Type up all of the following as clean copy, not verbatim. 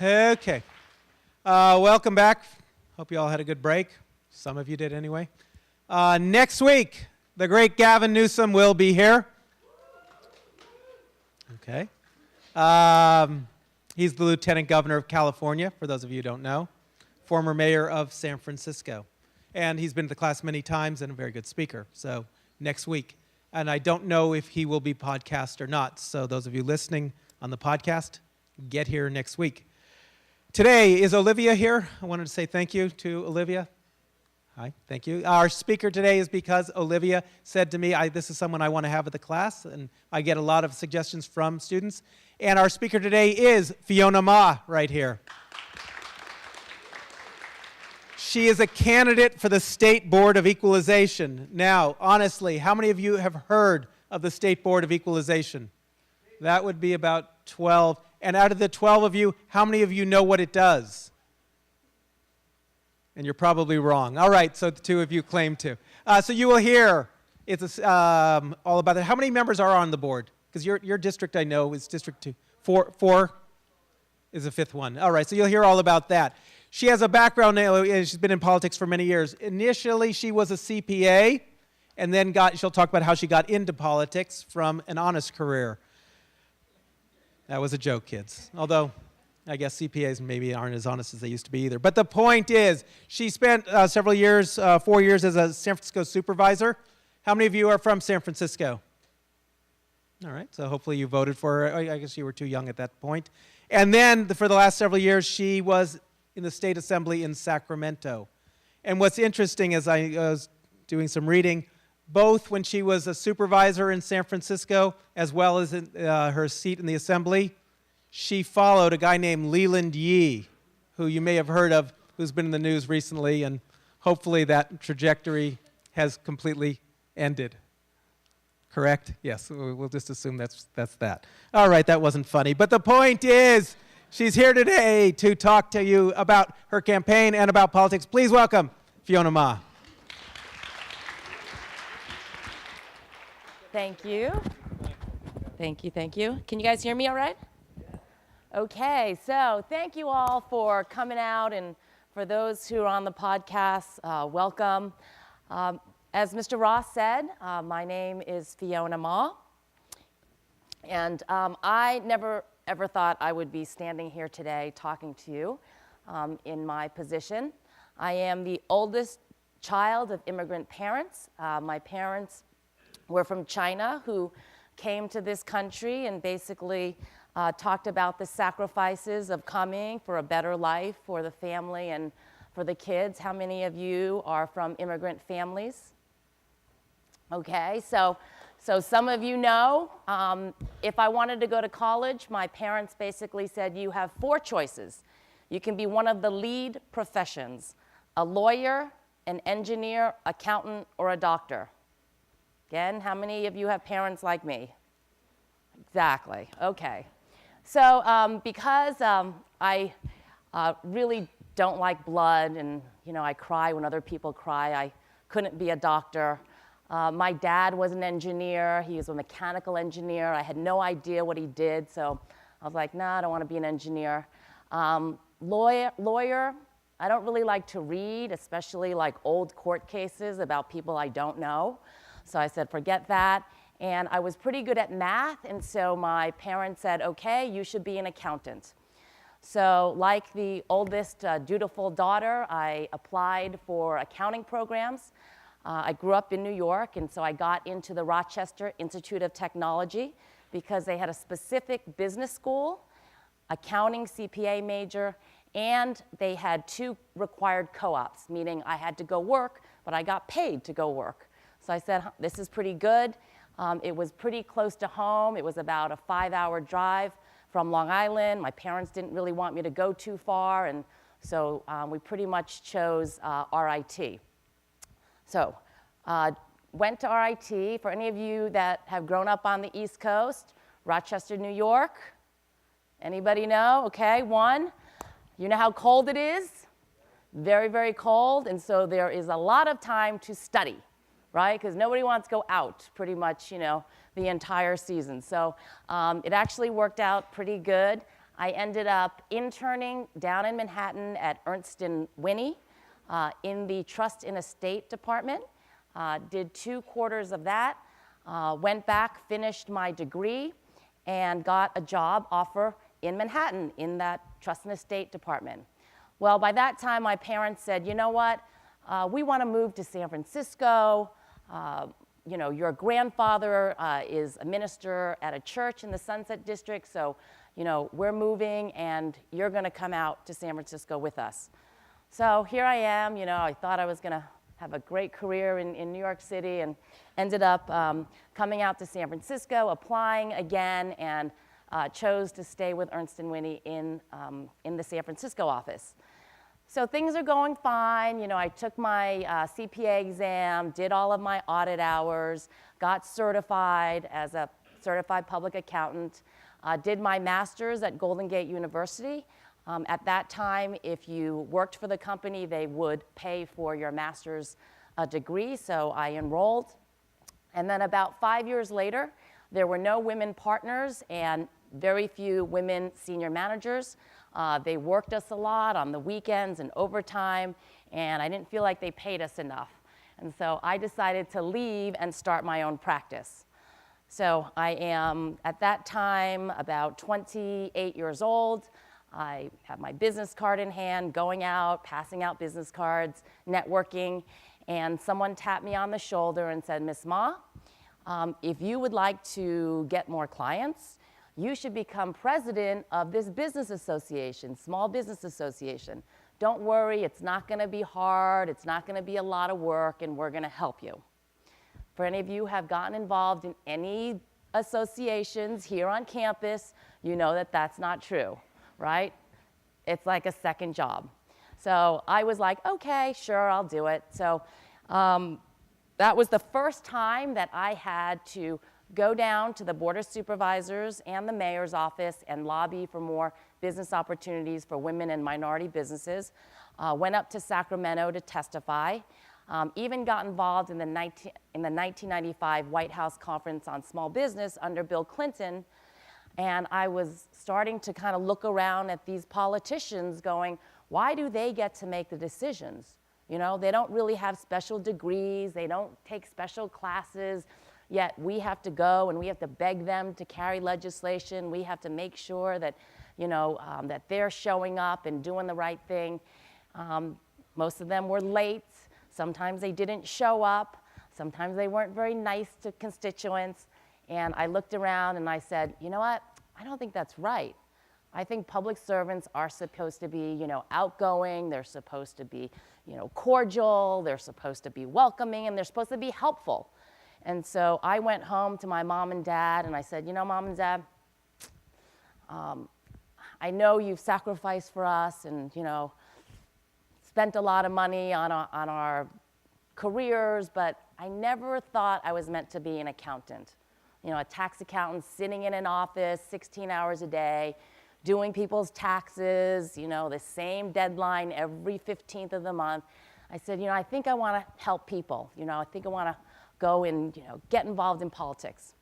Okay. Welcome back. Hope you all had a good break. Some of you did anyway. Next week, the great Gavin Newsom will be here. Okay. He's the Lieutenant Governor of California, for those of you who don't know. Former mayor of San Francisco. And he's been to the class many times and a very good speaker. So next week. And I don't know if he will be podcast or not. So those of you listening on the podcast, get here next week. Today, is Olivia here? I wanted to say thank you to Olivia. Hi, thank you. Our speaker today is because Olivia said to me, this is someone I want to have at the class, and I get a lot of suggestions from students. And our speaker today is Fiona Ma, right here. She is a candidate for the State Board of Equalization. Now, honestly, how many of you have heard of the State Board of Equalization? That would be about 12. And out of the 12 of you, how many of you know what it does? And you're probably wrong. All right, so the two of you claim to. So you will hear it's all about it. How many members are on the board? Because your district, I know, is District 2. Four is the fifth one. All right, so you'll hear all about that. She has a background, and she's been in politics for many years. Initially, she was a CPA, and then she'll talk about how she got into politics from an honest career. That was a joke, kids. Although, I guess CPAs maybe aren't as honest as they used to be either. But the point is, she spent several years, 4 years as a San Francisco supervisor. How many of you are from San Francisco? All right, so hopefully you voted for her. I guess you were too young at that point. And then for the last several years, she was in the State Assembly in Sacramento. And what's interesting is I was doing some reading, both when she was a supervisor in San Francisco as well as in, her seat in the Assembly, she followed a guy named Leland Yee, who you may have heard of, who's been in the news recently, and hopefully that trajectory has completely ended. Correct? Yes, we'll just assume that's that. All right, that wasn't funny. But the point is, she's here today to talk to you about her campaign and about politics. Please welcome Fiona Ma. Thank you. Thank you, thank you. Can you guys hear me all right? Okay, so thank you all for coming out, and for those who are on the podcast, welcome. As Mr. Ross said, my name is Fiona Ma, and I never ever thought I would be standing here today talking to you in my position. I am the oldest child of immigrant parents. My parents were from China, who came to this country and basically talked about the sacrifices of coming for a better life for the family and for the kids. How many of you are from immigrant families? Okay, so some of you know, if I wanted to go to college, my parents basically said, you have 4 choices. You can be one of the lead professions: a lawyer, an engineer, accountant, or a doctor. Again, how many of you have parents like me? Exactly, okay. So because I really don't like blood, and I cry when other people cry, I couldn't be a doctor. My dad was an engineer. He was a mechanical engineer. I had no idea what he did, so I was like, nah, I don't want to be an engineer. Lawyer, I don't really like to read, especially like old court cases about people I don't know. So I said, forget that. And I was pretty good at math, and so my parents said, okay, you should be an accountant. So like the oldest dutiful daughter, I applied for accounting programs. I grew up in New York, and so I got into the Rochester Institute of Technology because they had a specific business school, accounting CPA major, and they had 2 required co-ops, meaning I had to go work, but I got paid to go work. So I said, this is pretty good. It was pretty close to home. It was about a 5-hour drive from Long Island. My parents didn't really want me to go too far, and so we pretty much chose RIT. So went to RIT. For any of you that have grown up on the East Coast, Rochester, New York, anybody know? Okay, 1. You know how cold it is? Very, very cold, and so there is a lot of time to study, right? Because nobody wants to go out pretty much, the entire season. So it actually worked out pretty good. I ended up interning down in Manhattan at Ernst & Winnie in the Trust and Estate Department. Did 2 quarters of that, went back, finished my degree, and got a job offer in Manhattan in that Trust and Estate Department. Well, by that time, my parents said, you know what, we want to move to San Francisco. You know, your grandfather is a minister at a church in the Sunset District, so, you know, we're moving and you're going to come out to San Francisco with us. So here I am, you know, I thought I was going to have a great career in New York City and ended up coming out to San Francisco, applying again, and chose to stay with Ernst & Winnie in the San Francisco office. So things are going fine. You know, I took my CPA exam, did all of my audit hours, got certified as a certified public accountant, did my master's at Golden Gate University. At that time, if you worked for the company, they would pay for your master's degree, so I enrolled. And then about 5 years later, there were no women partners and very few women senior managers. They worked us a lot on the weekends and overtime, and I didn't feel like they paid us enough. And so I decided to leave and start my own practice. So I am, at that time, about 28 years old. I have my business card in hand, going out, passing out business cards, networking, and someone tapped me on the shoulder and said, Miss Ma, if you would like to get more clients, you should become president of this business association, Small Business Association. Don't worry, it's not going to be hard, it's not going to be a lot of work, and we're going to help you. For any of you who have gotten involved in any associations here on campus, you know that that's not true, right? It's like a second job. So I was like, okay, sure, I'll do it. So that was the first time that I had to go down to the Board of Supervisors and the mayor's office and lobby for more business opportunities for women and minority businesses. Went up to Sacramento to testify. Even got involved in the 1995 White House Conference on Small Business under Bill Clinton. And I was starting to kind of look around at these politicians going, why do they get to make the decisions? You know, they don't really have special degrees, they don't take special classes, yet we have to go and we have to beg them to carry legislation. We have to make sure that, you know, that they're showing up and doing the right thing. Most of them were late. Sometimes they didn't show up. Sometimes they weren't very nice to constituents. And I looked around and I said, you know what? I don't think that's right. I think public servants are supposed to be, you know, outgoing. They're supposed to be, you know, cordial. They're supposed to be welcoming, and they're supposed to be helpful. And so I went home to my mom and dad, and I said, you know, Mom and Dad, I know you've sacrificed for us and, you know, spent a lot of money on our careers, but I never thought I was meant to be an accountant. You know, a tax accountant sitting in an office 16 hours a day, doing people's taxes, you know, the same deadline every 15th of the month. I said, you know, I think I want to help people. You know, I think I want to go and, you know, get involved in politics.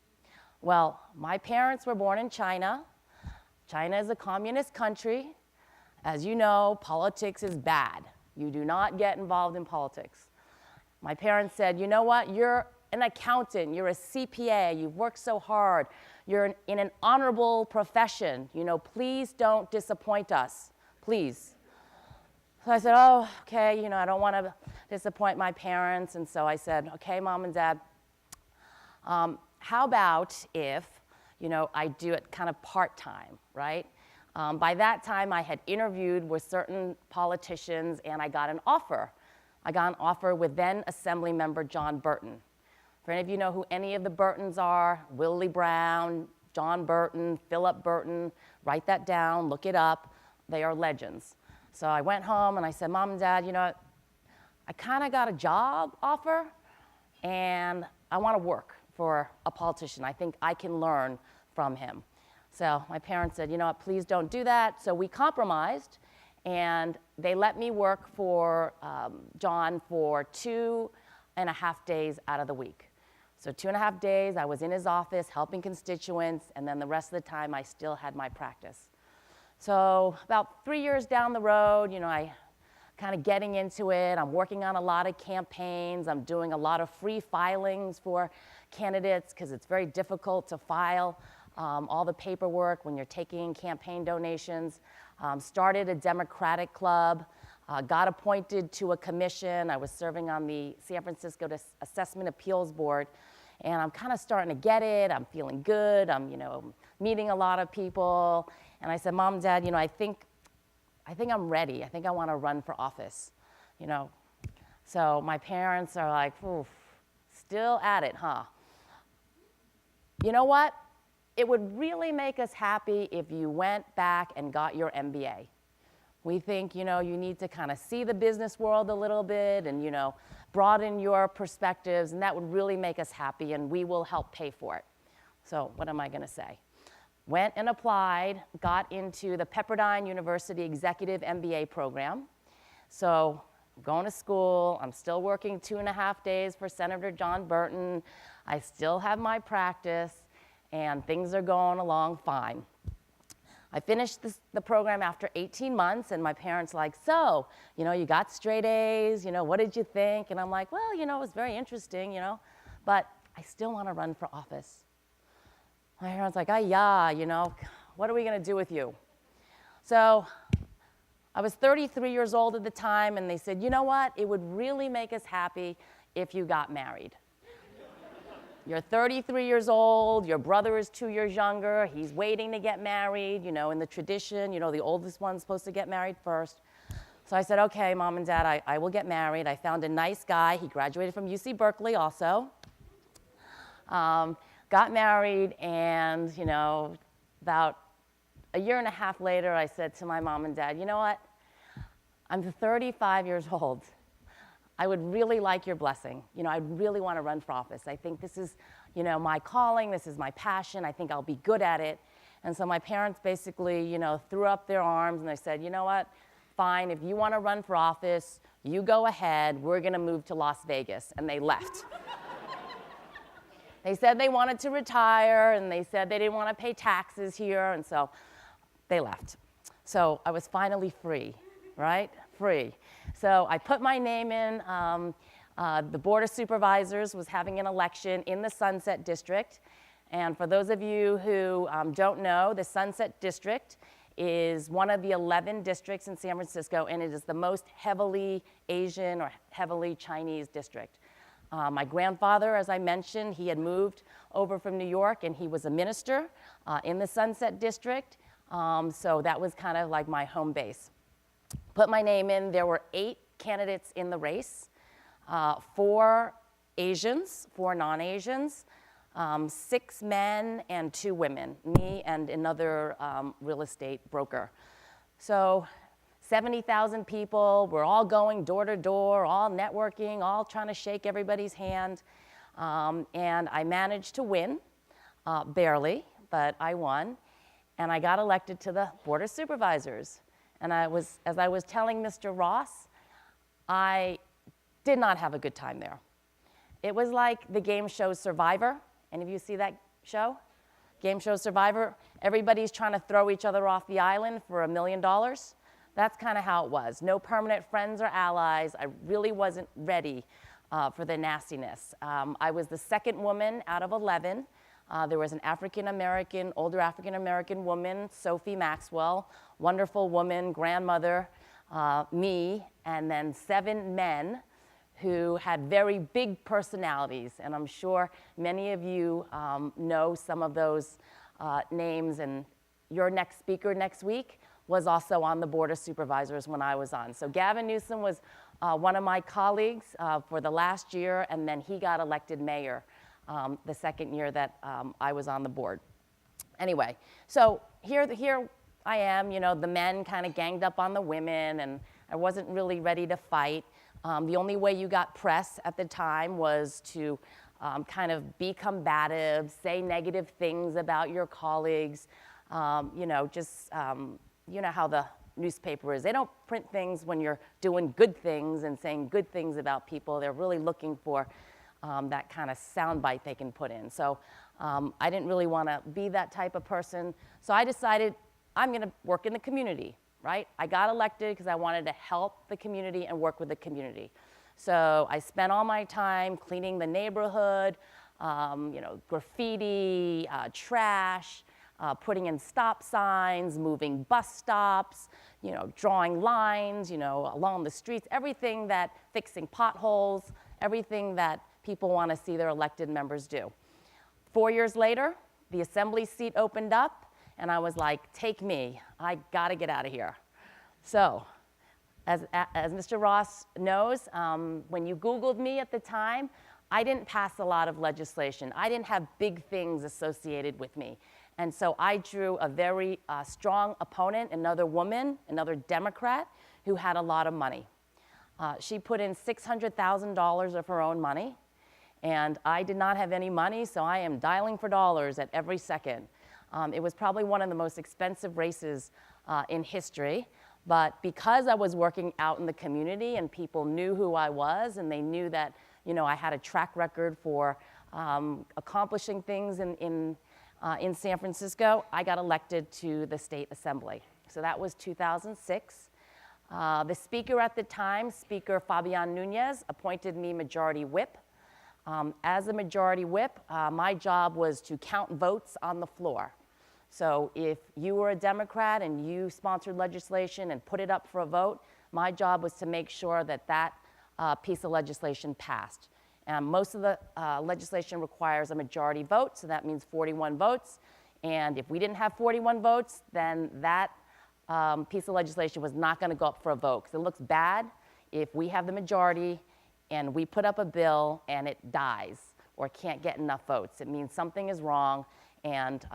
Well, my parents were born in China. China is a communist country. As you know, politics is bad. You do not get involved in politics. My parents said, you know what, you're an accountant, you're a CPA, you've worked so hard, you're in an honorable profession, you know, please don't disappoint us, please. So I said, oh, okay, you know, I don't want to disappoint my parents, and so I said, okay, Mom and Dad, how about if, you know, I do it kind of part-time, right? By that time, I had interviewed with certain politicians, and I got an offer. I got an offer with then Assembly Member John Burton. For any of you know who any of the Burtons are, Willie Brown, John Burton, Philip Burton, write that down, look it up. They are legends. So I went home and I said, Mom and Dad, you know, I kind of got a job offer, and I want to work for a politician. I think I can learn from him. So my parents said, you know what, please don't do that. So we compromised, and they let me work for John for 2.5 days out of the week. So 2.5 days, I was in his office helping constituents, and then the rest of the time, I still had my practice. So about 3 years down the road, I kind of getting into it. I'm working on a lot of campaigns. I'm doing a lot of free filings for candidates because it's very difficult to file all the paperwork when you're taking campaign donations. Started a Democratic club, got appointed to a commission. I was serving on the San Francisco Assessment Appeals Board, and I'm kind of starting to get it. I'm feeling good. I'm, meeting a lot of people. And I said, Mom and Dad, I think I'm ready. I think I want to run for office, So my parents are like, oof, still at it, huh? You know what? It would really make us happy if you went back and got your MBA. We think, you need to kind of see the business world a little bit and, broaden your perspectives, and that would really make us happy, and we will help pay for it. So what am I going to say? Went and applied, got into the Pepperdine University Executive MBA program. So I'm going to school. I'm still working 2.5 days for Senator John Burton. I still have my practice, and things are going along fine. I finished the program after 18 months, and my parents like, so, you got straight A's, what did you think? And I'm like, well, it was very interesting, but I still want to run for office. My parents like, yeah, what are we going to do with you? So I was 33 years old at the time, and they said, you know what? It would really make us happy if you got married. You're 33 years old, your brother is 2 years younger, he's waiting to get married, in the tradition, the oldest one's supposed to get married first. So I said, okay, Mom and Dad, I will get married. I found a nice guy. He graduated from UC Berkeley also. Got married, and, about a year and a half later, I said to my mom and dad, you know what? I'm 35 years old. I would really like your blessing. I really want to run for office. I think this is, my calling. This is my passion. I think I'll be good at it. And so my parents basically, threw up their arms, and they said, you know what? Fine, if you want to run for office, you go ahead. We're going to move to Las Vegas. And they left. They said they wanted to retire, and they said they didn't want to pay taxes here, and so they left. So I was finally free, right? Free. So I put my name in. The Board of Supervisors was having an election in the Sunset District. And for those of you who don't know, the Sunset District is one of the 11 districts in San Francisco, and it is the most heavily Asian or heavily Chinese district. My grandfather, as I mentioned, he had moved over from New York, and he was a minister in the Sunset District. So that was kind of like my home base. Put my name in. There were 8 candidates in the race, 4 Asians, 4 non-Asians, 6 men and 2 women, me and another real estate broker. So 70,000 people, we're all going door to door, all networking, all trying to shake everybody's hand. And I managed to win, barely, but I won. And I got elected to the Board of Supervisors. And as I was telling Mr. Ross, I did not have a good time there. It was like the game show Survivor. Any of you see that show? Game show Survivor. Everybody's trying to throw each other off the island for $1 million. That's kind of how it was. No permanent friends or allies. I really wasn't ready for the nastiness. I was the second woman out of 11. There was an African-American, older African-American woman, Sophie Maxwell, wonderful woman, grandmother, me, and then 7 men who had very big personalities. And I'm sure many of you know some of those names, and your next speaker next week was also on the Board of Supervisors when I was on. So Gavin Newsom was one of my colleagues for the last year, and then he got elected mayor the second year that I was on the board. Anyway, so here I am, the men kind of ganged up on the women, and I wasn't really ready to fight. The only way you got press at the time was to kind of be combative, say negative things about your colleagues, you know how the newspaper is. They don't print things when you're doing good things and saying good things about people. They're really looking for that kind of soundbite they can put in. So I didn't really want to be that type of person. So I decided I'm going to work in the community, right? I got elected because I wanted to help the community and work with the community. So I spent all my time cleaning the neighborhood, graffiti, trash, putting in stop signs, moving bus stops, drawing lines, along the streets, everything that, fixing potholes, everything that people want to see their elected members do. 4 years later, the assembly seat opened up, and I was like, take me, I gotta get out of here. So, as Mr. Ross knows, when you Googled me at the time, I didn't pass a lot of legislation. I didn't have big things associated with me. And so I drew a very strong opponent, another woman, another Democrat, who had a lot of money. She put in $600,000 of her own money, and I did not have any money, so I am dialing for dollars at every second. It was probably one of the most expensive races in history, but because I was working out in the community and people knew who I was and they knew that I had a track record for accomplishing things in San Francisco, I got elected to the state assembly. So that was 2006. The speaker at the time, Speaker Fabian Nunez, appointed me majority whip. As a majority whip, my job was to count votes on the floor. So if you were a Democrat and you sponsored legislation and put it up for a vote, my job was to make sure that that piece of legislation passed. Most of the legislation requires a majority vote, so that means 41 votes. And if we didn't have 41 votes, then that piece of legislation was not going to go up for a vote, because it looks bad if we have the majority and we put up a bill and it dies or can't get enough votes. It means something is wrong, and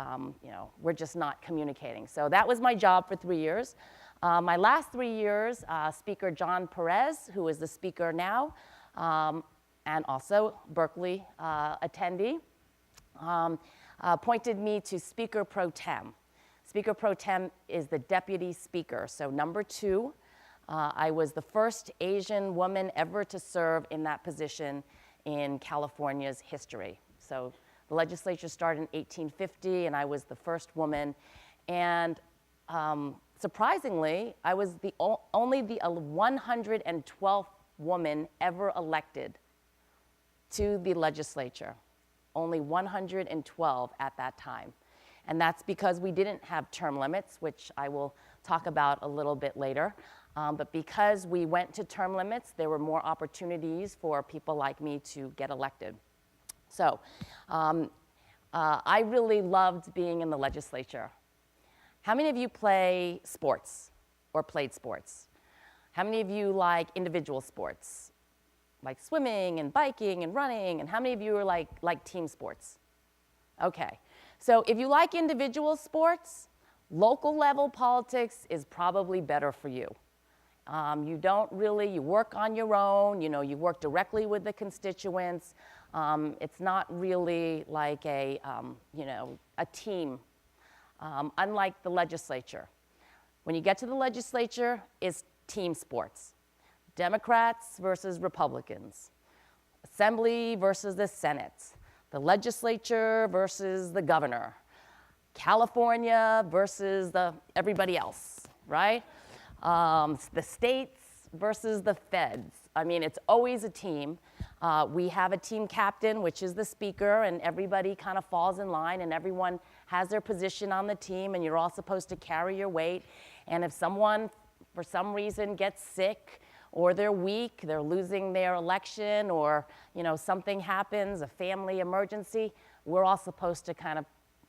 we're just not communicating. So that was my job for 3 years. My last 3 years, Speaker John Perez, who is the speaker now, and also Berkeley attendee, appointed me to Speaker Pro Tem. Speaker Pro Tem is the deputy speaker, so number 2. I was the first Asian woman ever to serve in that position in California's history. So the legislature started in 1850, and I was the first woman. And surprisingly, I was only the 112th woman ever elected to the legislature. Only 112 at that time. And that's because we didn't have term limits, which I will talk about a little bit later. But because we went to term limits, there were more opportunities for people like me to get elected. So I really loved being in the legislature. How many of you play sports or played sports? How many of you like individual sports, like swimming and biking and running? And how many of you are like team sports? Okay. So if you like individual sports, local level politics is probably better for you. You don't really, you work on your own, you work directly with the constituents. It's not really like a team, unlike the legislature. When you get to the legislature, it's team sports. Democrats versus Republicans, Assembly versus the Senate, the legislature versus the governor, California versus everybody else, right? The states versus the feds. I mean, it's always a team. We have a team captain, which is the speaker, and everybody kind of falls in line, and everyone has their position on the team, and you're all supposed to carry your weight. And if someone, for some reason, gets sick, or they're weak, they're losing their election, or something happens, a family emergency, we're all supposed to kind of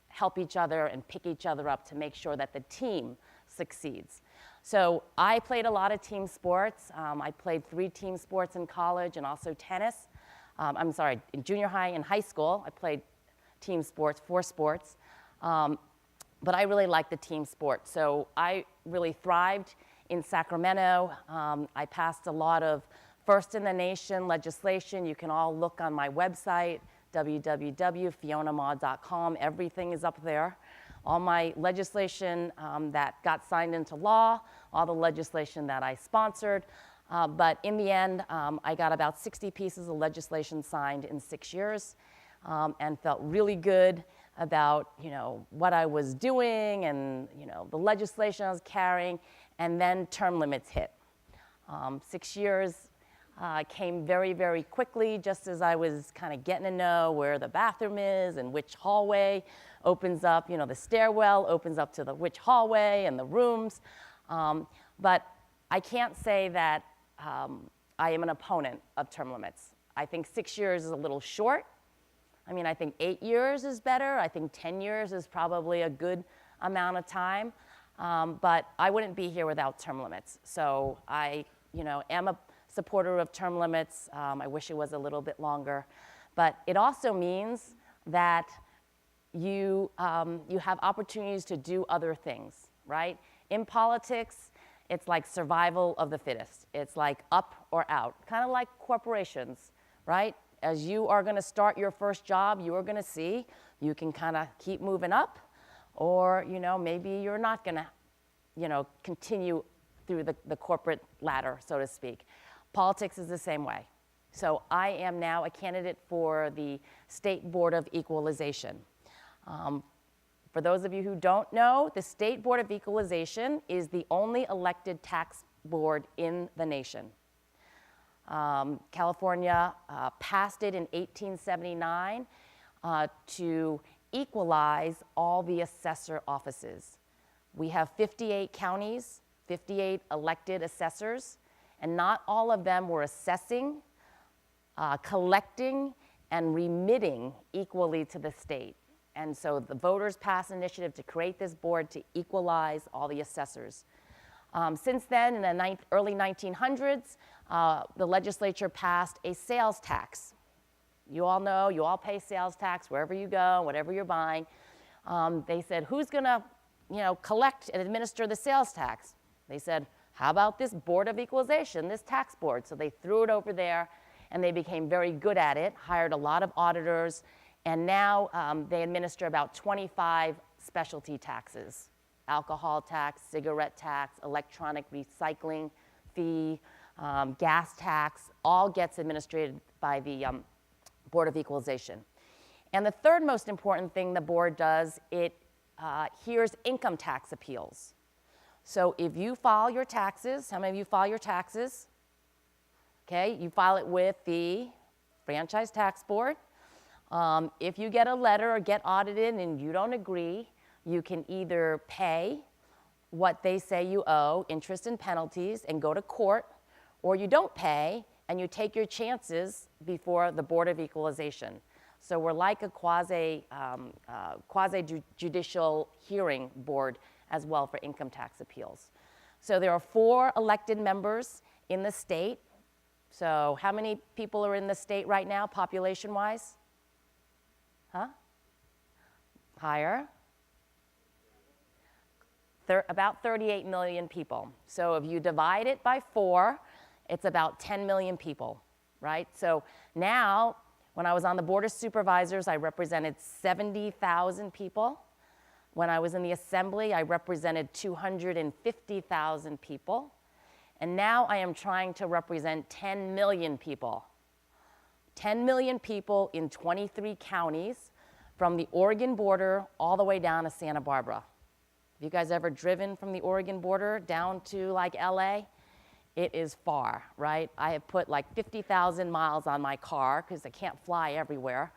help each other and pick each other up to make sure that the team succeeds. So I played a lot of team sports. I played 3 team sports in college and also tennis. In junior high and high school, I played team sports, 4 sports. But I really liked the team sport. So I really thrived in Sacramento. I passed a lot of first in the nation legislation. You can all look on my website, www.fionamaw.com. Everything is up there. All my legislation that got signed into law, all the legislation that I sponsored. But in the end, I got about 60 pieces of legislation signed in 6 years and felt really good about, what I was doing and, the legislation I was carrying, and then term limits hit. 6 years came very, very quickly, just as I was kind of getting to know where the bathroom is and which hallway opens up, the stairwell opens up to which hallway and the rooms. But I can't say that I am an opponent of term limits. I think 6 years is a little short. I think 8 years is better. I think 10 years is probably a good amount of time. But I wouldn't be here without term limits. So I, am a supporter of term limits. I wish it was a little bit longer. But it also means that you have opportunities to do other things, right? In politics, it's like survival of the fittest. It's like up or out, kind of like corporations, right? As you are going to start your first job, you are going to see you can kind of keep moving up, or maybe you're not going to continue through the corporate ladder, so to speak. Politics is the same way. So I am now a candidate for the State Board of Equalization. For those of you who don't know, the State Board of Equalization is the only elected tax board in the nation. California passed it in 1879 to equalize all the assessor offices. We have 58 counties, 58 elected assessors, and not all of them were assessing, collecting, and remitting equally to the state. And so the voters passed an initiative to create this board to equalize all the assessors. Since then, in the early 1900s, the legislature passed a sales tax. You all know, you all pay sales tax wherever you go, whatever you're buying. They said, who's going to collect and administer the sales tax? They said, how about this Board of Equalization, this tax board? So they threw it over there, and they became very good at it, hired a lot of auditors, and now they administer about 25 specialty taxes: alcohol tax, cigarette tax, electronic recycling fee, gas tax, all gets administered by the Board of Equalization. And the third most important thing the board does, it hears income tax appeals. So if you file your taxes, how many of you file your taxes? Okay, you file it with the Franchise Tax Board. If you get a letter or get audited and you don't agree, you can either pay what they say you owe, interest and penalties, and go to court, or you don't pay and you take your chances before the Board of Equalization. So we're like a quasi-judicial hearing board as well for income tax appeals. So there are 4 elected members in the state. So how many people are in the state right now, population-wise? Huh? Higher? About 38 million people. So if you divide it by 4, it's about 10 million people, right? So now, when I was on the Board of Supervisors, I represented 70,000 people. When I was in the Assembly, I represented 250,000 people. And now I am trying to represent 10 million people. 10 million people in 23 counties, from the Oregon border all the way down to Santa Barbara. Have you guys ever driven from the Oregon border down to like LA? It is far, right? I have put like 50,000 miles on my car because I can't fly everywhere.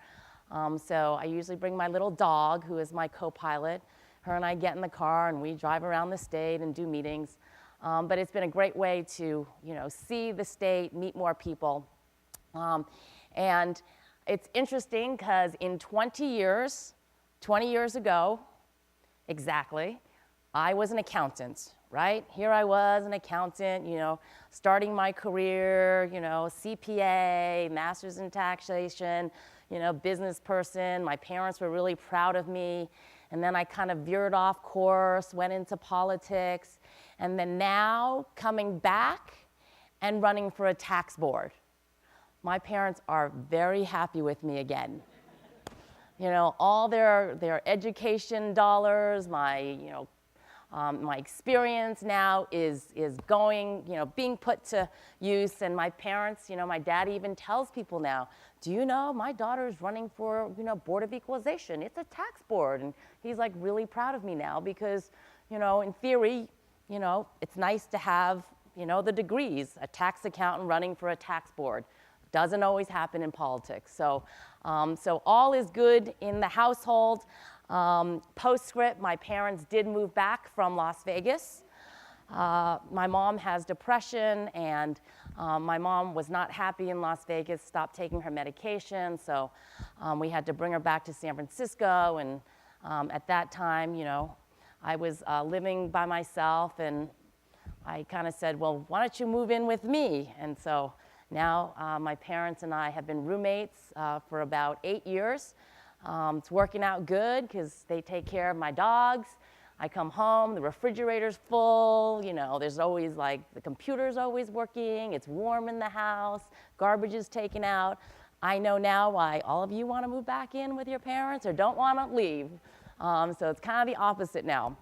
So I usually bring my little dog, who is my co-pilot. Her and I get in the car and we drive around the state and do meetings. But it's been a great way to, see the state, meet more people. And it's interesting because in 20 years ago, exactly, I was an accountant, right? Here I was, an accountant, starting my career, CPA, master's in taxation, business person. My parents were really proud of me. And then I kind of veered off course, went into politics, and then now coming back and running for a tax board. My parents are very happy with me again. All their education dollars, my My experience now is going, being put to use. And my parents, my dad even tells people now, do you know my daughter is running for, Board of Equalization. It's a tax board. And he's like really proud of me now because, in theory, it's nice to have, the degrees, a tax accountant running for a tax board. Doesn't always happen in politics. So all is good in the household. Postscript, my parents did move back from Las Vegas. My mom has depression, and my mom was not happy in Las Vegas, stopped taking her medication, so we had to bring her back to San Francisco, and at that time, I was living by myself, and I kind of said, well, why don't you move in with me? And so now my parents and I have been roommates for about 8 years. It's working out good because they take care of my dogs. I come home, the refrigerator's full, there's always the computer's always working, it's warm in the house, garbage is taken out. I know now why all of you want to move back in with your parents or don't want to leave. So it's kind of the opposite now.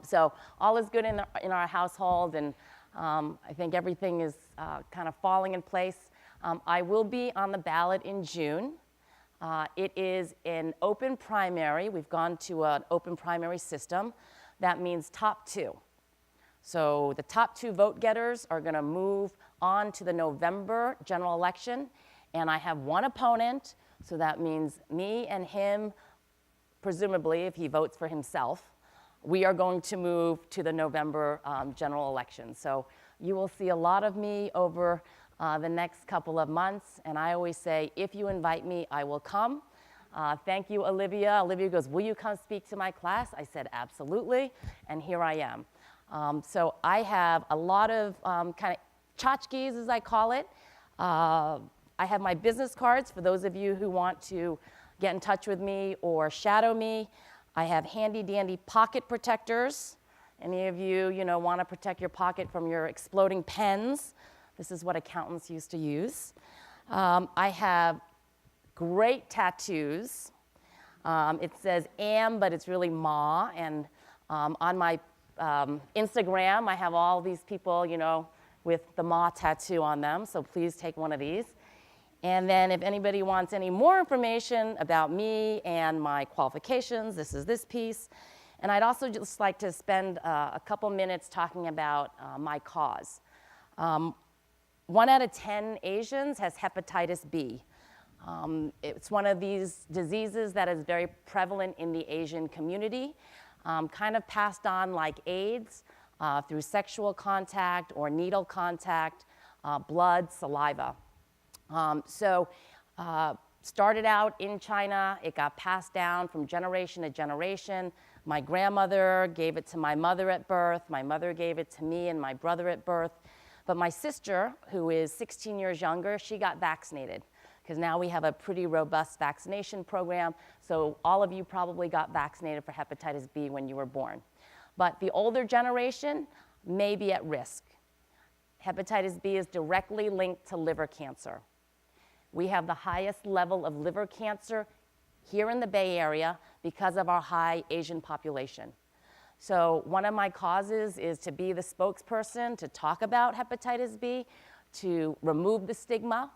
So all is good in our household, and I think everything is kind of falling in place. I will be on the ballot in June. It is an open primary. We've gone to an open primary system. That means top 2. So the top 2 vote getters are going to move on to the November general election, and I have one opponent, so that means me and him, presumably if he votes for himself, we are going to move to the November general election. So you will see a lot of me over the next couple of months, and I always say, if you invite me, I will come. Thank you, Olivia. Olivia goes, will you come speak to my class? I said, absolutely, and here I am. So I have a lot of kind of tchotchkes, as I call it. I have my business cards for those of you who want to get in touch with me or shadow me. I have handy dandy pocket protectors. Any of you, want to protect your pocket from your exploding pens? This is what accountants used to use. I have great tattoos. It says am, but it's really ma. And on my Instagram, I have all these people, with the ma tattoo on them. So please take one of these. And then if anybody wants any more information about me and my qualifications, this is this piece. And I'd also just like to spend a couple minutes talking about my cause. 1 out of 10 Asians has hepatitis B. It's one of these diseases that is very prevalent in the Asian community, kind of passed on like AIDS through sexual contact or needle contact, blood, saliva. Started out in China, it got passed down from generation to generation. My grandmother gave it to my mother at birth, my mother gave it to me and my brother at birth. But my sister, who is 16 years younger, she got vaccinated because now we have a pretty robust vaccination program. So all of you probably got vaccinated for hepatitis B when you were born. But the older generation may be at risk. Hepatitis B is directly linked to liver cancer. We have the highest level of liver cancer here in the Bay Area because of our high Asian population. So one of my causes is to be the spokesperson to talk about hepatitis B, to remove the stigma.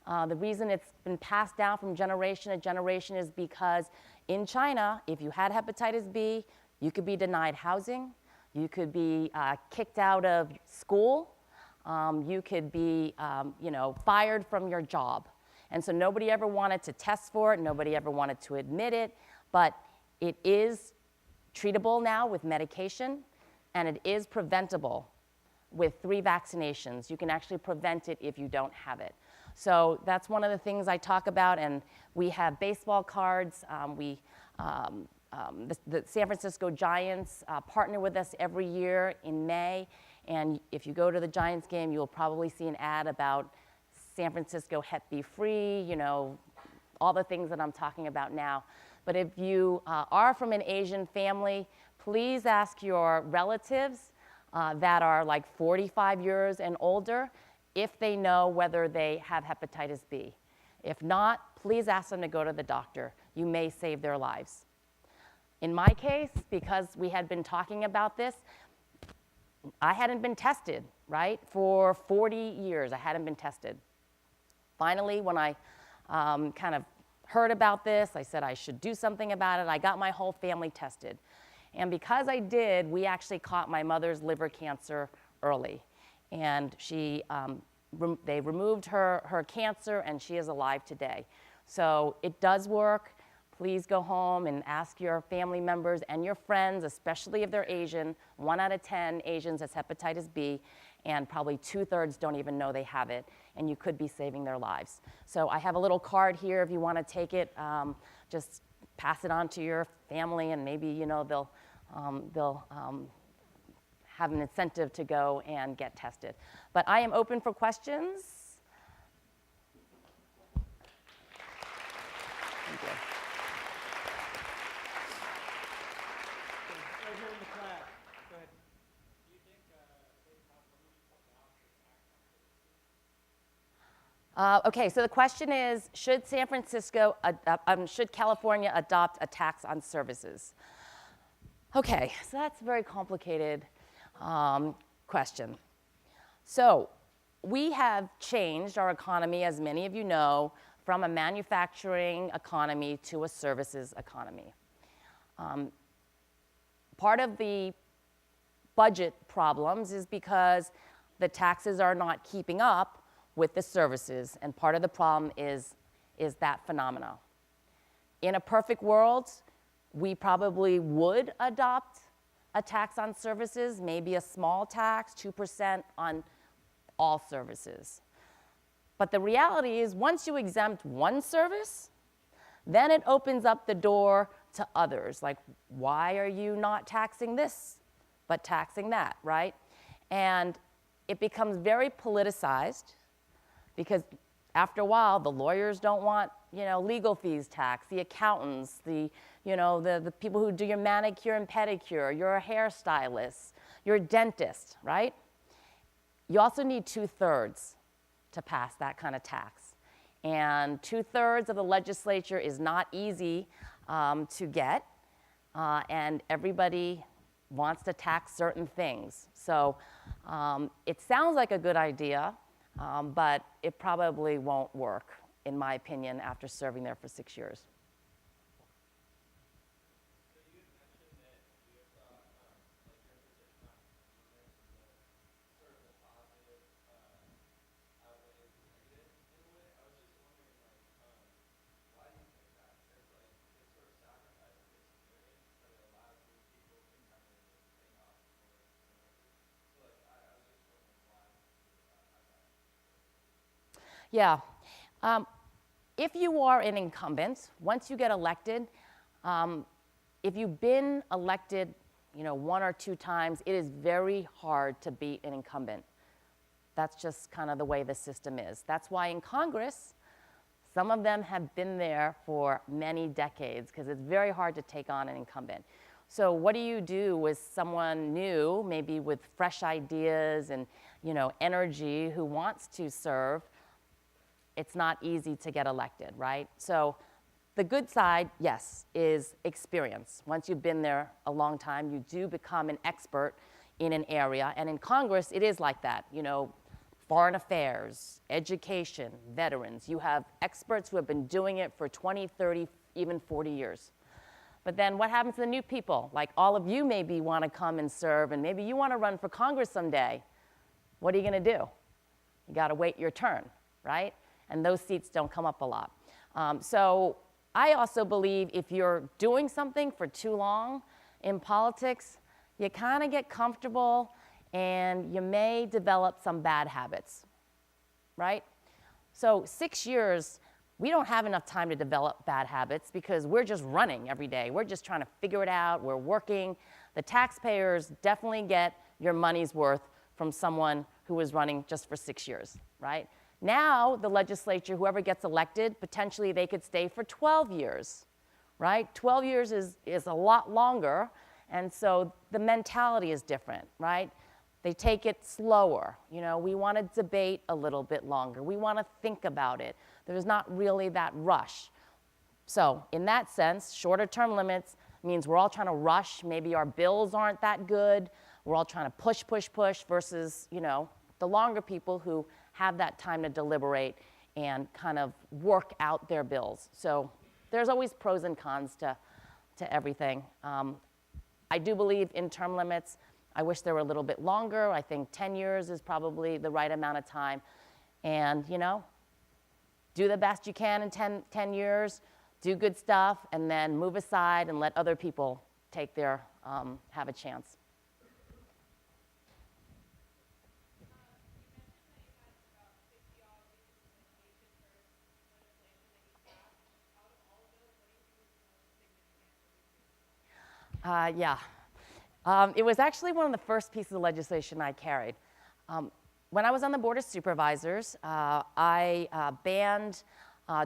The reason it's been passed down from generation to generation is because in China, if you had hepatitis B, you could be denied housing, you could be kicked out of school, you could be fired from your job. And so nobody ever wanted to test for it, nobody ever wanted to admit it, but it is treatable now with medication, and it is preventable with 3 vaccinations. You can actually prevent it if you don't have it. So that's one of the things I talk about, and we have baseball cards. The San Francisco Giants partner with us every year in May, and if you go to the Giants game, you'll probably see an ad about San Francisco Hep B free, all the things that I'm talking about now. But if you are from an Asian family, please ask your relatives that are like 45 years and older if they know whether they have hepatitis B. If not, please ask them to go to the doctor. You may save their lives. In my case, because we had been talking about this, I hadn't been tested, right? For 40 years, I hadn't been tested. Finally, when I kind of heard about this, I said I should do something about it. I got my whole family tested. And because I did, we actually caught my mother's liver cancer early. And they removed her cancer, and she is alive today. So it does work. Please go home and ask your family members and your friends, especially if they're Asian. 1 out of 10 Asians has hepatitis B, and probably 2/3 don't even know they have it, and you could be saving their lives. So I have a little card here if you want to take it. Just pass it on to your family, and maybe they'll have an incentive to go and get tested. But I am open for questions. Thank you. Right here in the class. Go ahead. Okay, so the question is, should California adopt a tax on services? Okay, so that's a very complicated question. So we have changed our economy, as many of you know, from a manufacturing economy to a services economy. Part of the budget problems is because the taxes are not keeping up with the services, and part of the problem is that phenomena. In a perfect world, we probably would adopt a tax on services, maybe a small tax, 2% on all services. But the reality is, once you exempt one service, then it opens up the door to others. Like, why are you not taxing this, but taxing that, right? And it becomes very politicized, because after a while, the lawyers don't want, legal fees taxed, the accountants, the people who do your manicure and pedicure, your hairstylist, your dentist, right? You also need 2/3 to pass that kind of tax. And 2/3 of the legislature is not easy to get, and everybody wants to tax certain things. So it sounds like a good idea, but it probably won't work, in my opinion, after serving there for 6 years. Yeah. If you are an incumbent, once you get elected, if you've been elected 1 or 2 times, it is very hard to beat an incumbent. That's just kind of the way the system is. That's why in Congress, some of them have been there for many decades, because it's very hard to take on an incumbent. So what do you do with someone new, maybe with fresh ideas and energy, who wants to serve? It's not easy to get elected, right? So the good side, yes, is experience. Once you've been there a long time, you do become an expert in an area. And in Congress, it is like that. Foreign affairs, education, veterans. You have experts who have been doing it for 20, 30, even 40 years. But then what happens to the new people? Like all of you maybe want to come and serve, and maybe you want to run for Congress someday. What are you going to do? You got to wait your turn, right? And those seats don't come up a lot. So I also believe if you're doing something for too long in politics, you kind of get comfortable and you may develop some bad habits, right? So 6 years, we don't have enough time to develop bad habits because we're just running every day. We're just trying to figure it out. We're working. The taxpayers definitely get your money's worth from someone who was running just for 6 years, right? Now, the legislature, whoever gets elected, potentially they could stay for 12 years, right? 12 years is a lot longer, and so the mentality is different, right? They take it slower. We want to debate a little bit longer. We want to think about it. There's not really that rush. So in that sense, shorter term limits, means we're all trying to rush. Maybe our bills aren't that good. We're all trying to push, push, push versus, the longer people who have that time to deliberate and kind of work out their bills. So there's always pros and cons to everything. I do believe in term limits. I wish they were a little bit longer. I think 10 years is probably the right amount of time. And, do the best you can in 10 years, do good stuff, and then move aside and let other people take their, have a chance. Yeah. It was actually one of the first pieces of legislation I carried. When I was on the Board of Supervisors, I banned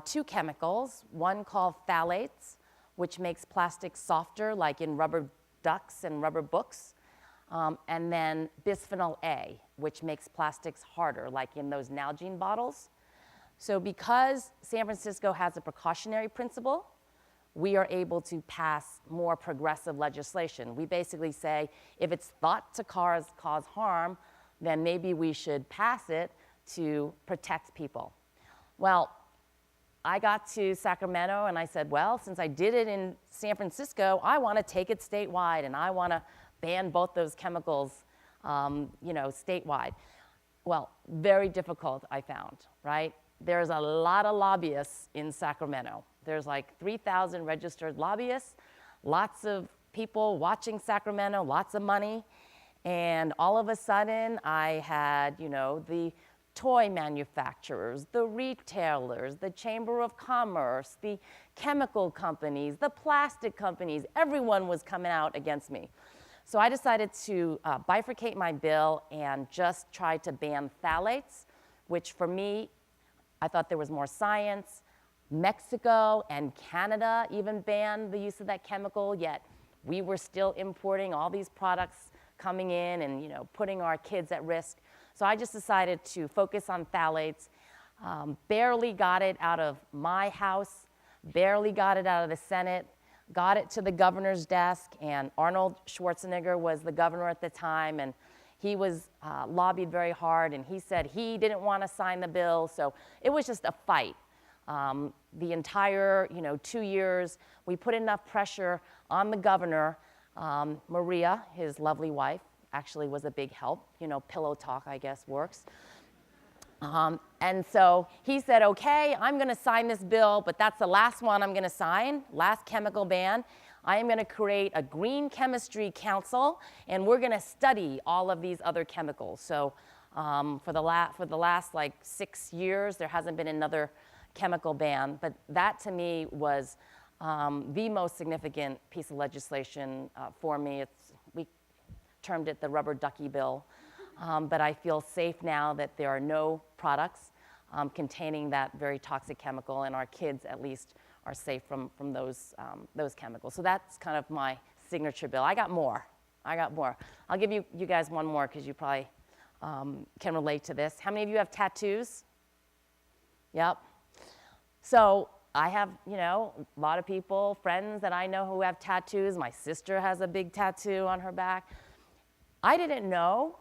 2 chemicals, one called phthalates, which makes plastics softer, like in rubber ducks and rubber books, and then bisphenol A, which makes plastics harder, like in those Nalgene bottles. So because San Francisco has a precautionary principle, we are able to pass more progressive legislation. We basically say, if it's thought to cause harm, then maybe we should pass it to protect people. Well, I got to Sacramento and I said, well, since I did it in San Francisco, I want to take it statewide and I want to ban both those chemicals, statewide. Well, very difficult, I found, right? There's a lot of lobbyists in Sacramento. There's like 3,000 registered lobbyists, lots of people watching Sacramento, lots of money. And all of a sudden, I had, the toy manufacturers, the retailers, the Chamber of Commerce, the chemical companies, the plastic companies, everyone was coming out against me. So I decided to bifurcate my bill and just try to ban phthalates, which for me, I thought there was more science. Mexico and Canada even banned the use of that chemical, yet we were still importing all these products coming in and putting our kids at risk. So I just decided to focus on phthalates. Barely got it out of my house, barely got it out of the Senate, got it to the governor's desk, and Arnold Schwarzenegger was the governor at the time, and he was lobbied very hard, and he said he didn't want to sign the bill, so it was just a fight. The entire 2 years, we put enough pressure on the governor. Maria, his lovely wife, actually was a big help. Pillow talk, I guess, works. And so he said, okay, I'm going to sign this bill, but that's the last one I'm going to sign, last chemical ban. I am going to create a green chemistry council, and we're going to study all of these other chemicals. So for the last like 6 years, there hasn't been another chemical ban, but that to me was the most significant piece of legislation for me. We termed it the rubber ducky bill, but I feel safe now that there are no products containing that very toxic chemical, and our kids at least are safe from those chemicals. So that's kind of my signature bill. I got more. I'll give you guys one more because you probably can relate to this. How many of you have tattoos? Yep. So I have, a lot of people, friends that I know who have tattoos. My sister has a big tattoo on her back. I didn't know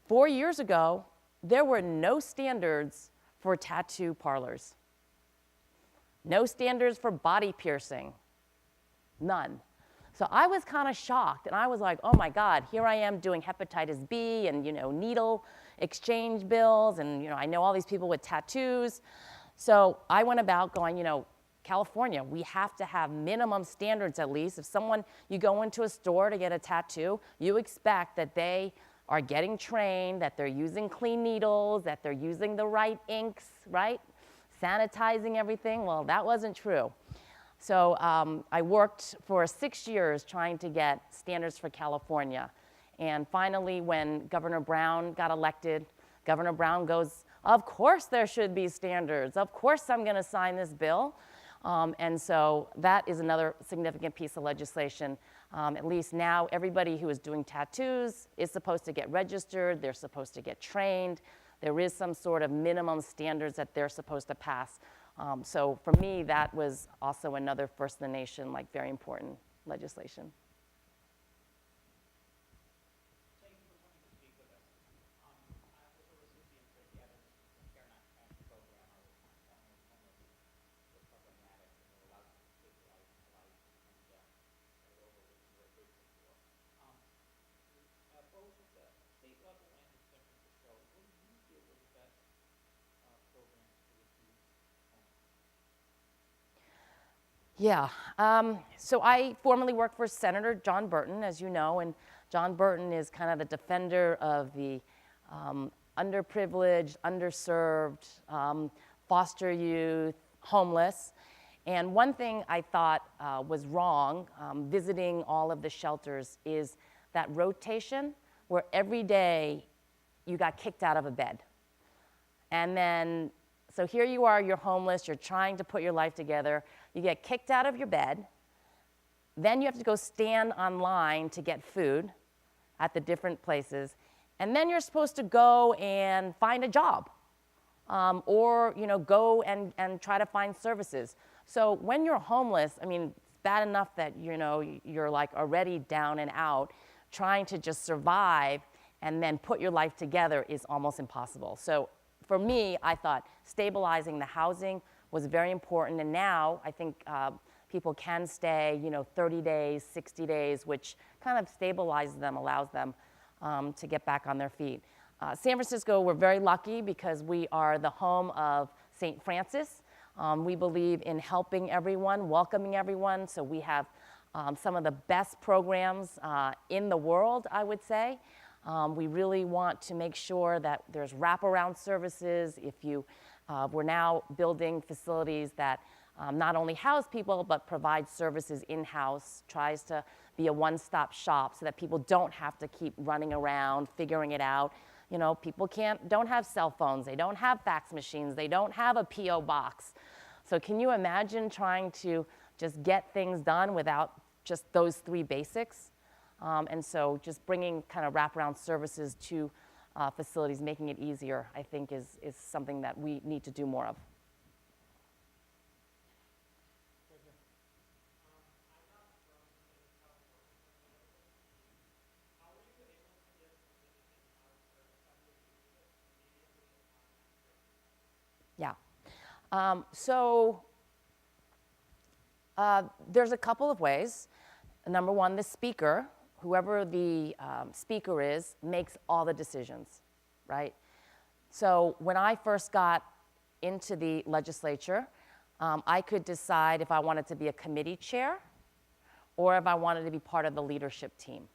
4 years ago there were no standards for tattoo parlors. No standards for body piercing. None. So I was kind of shocked, and I was like, oh my God, here I am doing hepatitis B and, needle exchange bills, and, I know all these people with tattoos. So I went about going, California, we have to have minimum standards at least. If you go into a store to get a tattoo, you expect that they are getting trained, that they're using clean needles, that they're using the right inks, right? Sanitizing everything. Well, that wasn't true. So I worked for 6 years trying to get standards for California. And finally, when Governor Brown got elected, Governor Brown goes, of course there should be standards. Of course I'm going to sign this bill. And so that is another significant piece of legislation. At least now, everybody who is doing tattoos is supposed to get registered. They're supposed to get trained. There is some sort of minimum standards that they're supposed to pass. So for me, that was also another first in the nation, very important. legislation. Thank you for coming to speak with us. I'm also a recipient of the Evans Care Not Cash program. I was formerly homeless, was recovering addict, and we were allowed to take life, and got it over, which we're very grateful for. Both at the state level and in San Francisco, what do you feel were the best programs to reduce homelessness? Yeah. So I formerly worked for Senator John Burton, as you know, and John Burton is kind of the defender of the underprivileged, underserved, foster youth, homeless. And one thing I thought was wrong visiting all of the shelters is that rotation where every day you got kicked out of a bed. And then, so here you are, you're homeless, you're trying to put your life together, you get kicked out of your bed, then you have to go stand online to get food at the different places, and then you're supposed to go and find a job, or go and try to find services. So when you're homeless, I mean, it's bad enough that you're like already down and out, trying to just survive and then put your life together is almost impossible. So for me, I thought stabilizing the housing was very important, and now I think people can stay 30 days, 60 days, which kind of stabilizes them, allows them to get back on their feet. San Francisco, we're very lucky because we are the home of St. Francis. We believe in helping everyone, welcoming everyone, so we have some of the best programs in the world, I would say. We really want to make sure that there's wraparound services. We're now building facilities that not only house people, but provide services in-house, tries to be a one-stop shop so that people don't have to keep running around, figuring it out. People don't have cell phones, they don't have fax machines, they don't have a P.O. box. So can you imagine trying to just get things done without just those three basics? And so just bringing kind of wraparound services to facilities, making it easier, I think is something that we need to do more of. Yeah. There's a couple of ways. Number one, the speaker, whoever the speaker is, makes all the decisions, right? So when I first got into the legislature, I could decide if I wanted to be a committee chair or if I wanted to be part of the leadership team.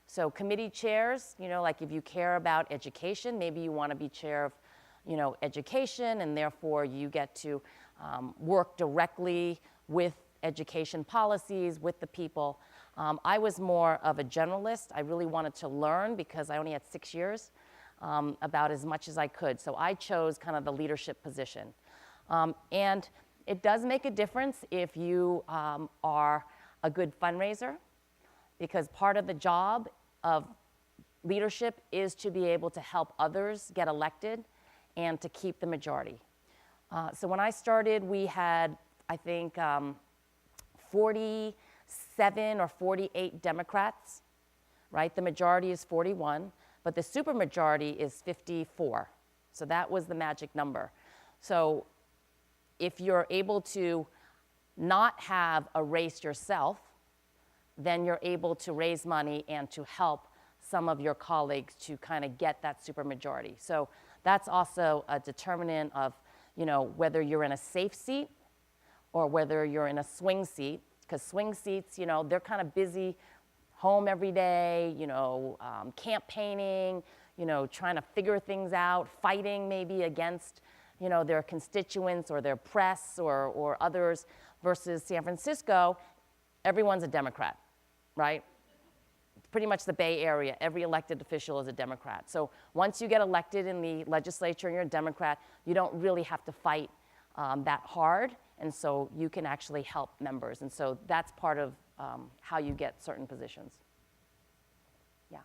So committee chairs, like if you care about education, maybe you want to be chair of education, and therefore you get to work directly with education policies, with the people. I was more of a generalist. I really wanted to learn because I only had 6 years, about as much as I could. So I chose kind of the leadership position. And it does make a difference if you are a good fundraiser, because part of the job of leadership is to be able to help others get elected and to keep the majority. So when I started, we had, I think, 47 or 48 Democrats, right? The majority is 41, but the supermajority is 54. So that was the magic number. So if you're able to not have a race yourself, then you're able to raise money and to help some of your colleagues to kind of get that supermajority. So that's also a determinant of, whether you're in a safe seat or whether you're in a swing seat, because swing seats, they're kind of busy, home every day, campaigning, trying to figure things out, fighting maybe against, their constituents or their press or others, versus San Francisco, everyone's a Democrat, right? Pretty much the Bay Area, every elected official is a Democrat. So once you get elected in the legislature and you're a Democrat, you don't really have to fight that hard, and so you can actually help members. And so that's part of how you get certain positions. Yeah.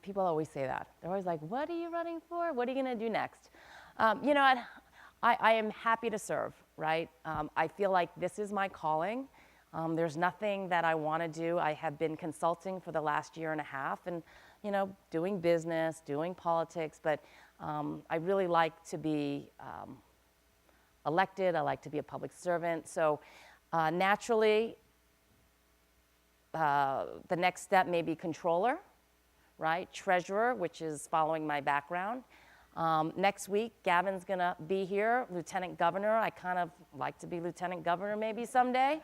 People always say that. They're always like, what are you running for? What are you going to do next? You know what? I am happy to serve, right? I feel like this is my calling. There's nothing that I want to do. I have been consulting for the last year and a half and, you know, doing business, doing politics, but I really like to be elected. I like to be a public servant. So naturally, the next step may be controller, right? Treasurer, which is following my background. Next week, Gavin's going to be here, Lieutenant Governor. I kind of like to be Lieutenant Governor maybe someday.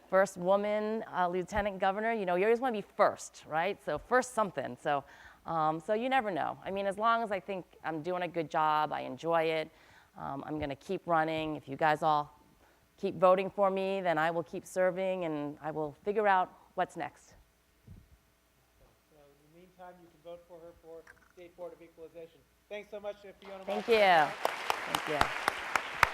First woman Lieutenant Governor. You know, you always want to be first, right? So first something. So you never know. I mean, as long as I think I'm doing a good job, I enjoy it, I'm going to keep running. If you guys all keep voting for me, then I will keep serving, and I will figure out what's next. So in the meantime, you can vote for her for State Board of Equalization. Thanks so much, Fiona. Thank you. Thank you.